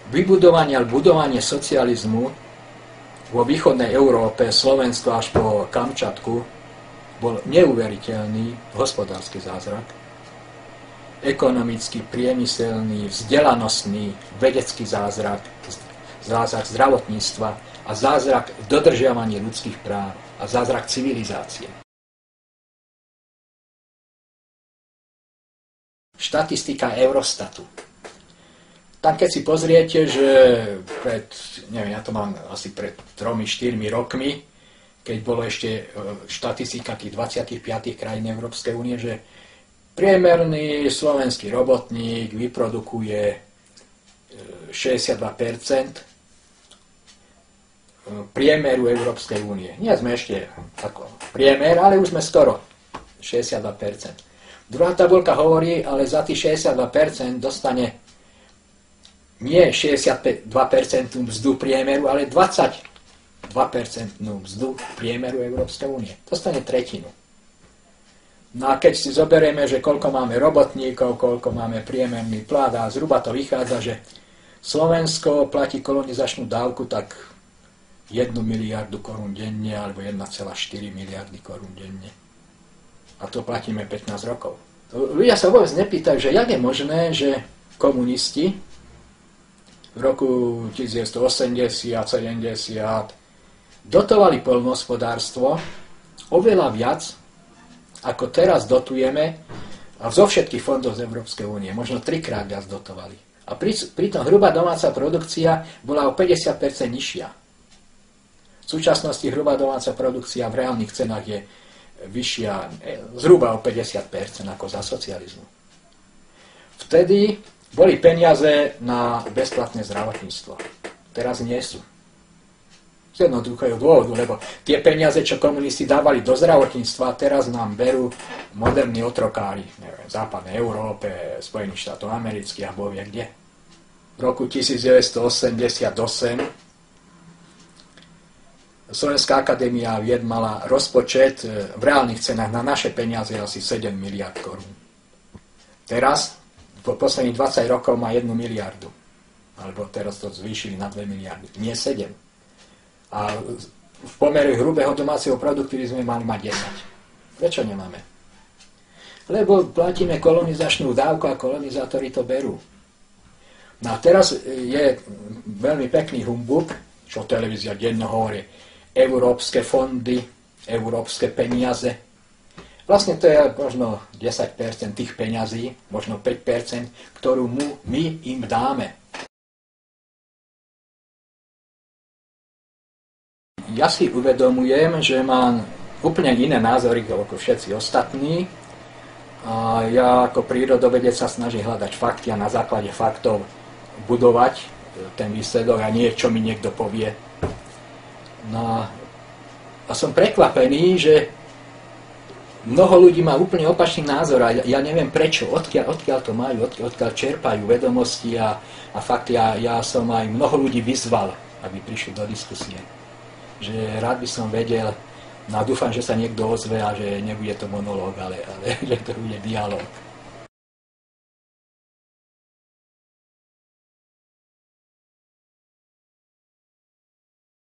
vybudovanie alebo budovanie socializmu vo východnej Európe, Slovensku až po Kamčatku, bol neuveriteľný hospodársky zázrak, ekonomický, priemyselný, vzdelanostný, vedecký zázrak, zázrak zdravotníctva a zázrak dodržiavania ľudských práv a zázrak civilizácie. Štatistika Eurostatu. Tam keď si pozriete, že ja to mám asi pred 3-4 rokmi, keď bolo ešte štatistika tých 25 krajín Európskej únie, že priemerný slovenský robotník vyprodukuje 62% priemeru Európskej únie. Nie sme ešte ako priemer, ale už sme skoro 62%. Druhá tabuľka hovorí, ale za tých 62% dostane nie 62% mzdu priemeru, ale 22% mzdu priemeru Európskej únie. Dostane tretinu. No a keď si zoberieme, že koľko máme robotníkov, koľko máme priemerný plat a zhruba to vychádza, že Slovensko platí kolonizačnú dávku tak 1 miliardu korún denne alebo 1,4 miliardy korún denne. A to platíme 15 rokov. Ľudia sa vôbec nepýtajú, že jak je možné, že komunisti v roku 1980-70 dotovali poľnohospodárstvo oveľa viac, ako teraz dotujeme a zo všetkých fondov z Európskej únie. Možno 3-krát viac dotovali. A pritom hrubá domáca produkcia bola o 50% nižšia. V súčasnosti hrubá domáca produkcia v reálnych cenách je vyššia zhruba o 50% ako za socializmu. Vtedy boli peniaze na bezplatné zdravotníctvo. Teraz nie sú. Z jednoduchého dôvodu, lebo tie peniaze, čo komunisti dávali do zdravotníctva, teraz nám berú moderní otrokári v západnej Európe, Spojených štátov amerických a bovie kde. V roku 1988 Slovenská akadémia vied mala rozpočet v reálnych cenách na naše peniaze asi 7 miliard korún. Teraz, po posledných 20 rokov má 1 miliardu. Alebo teraz to zvýšili na 2 miliardy. Nie 7. A v pomere hrubého domáceho produktu by sme mali mať 10. Prečo nemáme? Lebo platíme kolonizačnú dávku a kolonizátori to berú. No a teraz je veľmi pekný humbug, čo televízia denne hovorí, európske fondy, európske peniaze. Vlastne to je možno 10% tých peňazí, možno 5%, ktorú my im dáme. Ja si uvedomujem, že mám úplne iné názory ako všetci ostatní. A ja ako prírodovedec sa snažím hľadať fakty a na základe faktov budovať ten výsledok a nie, čo mi niekto povie. No a som prekvapený, že mnoho ľudí má úplne opačný názor a ja neviem prečo, odkiaľ to majú, odkiaľ čerpajú vedomosti a fakty. Ja som aj mnoho ľudí vyzval, aby prišli do diskusie. Že rád by som vedel, no a dúfam, že sa niekto ozve a že nebude to monológ, ale že to bude dialóg.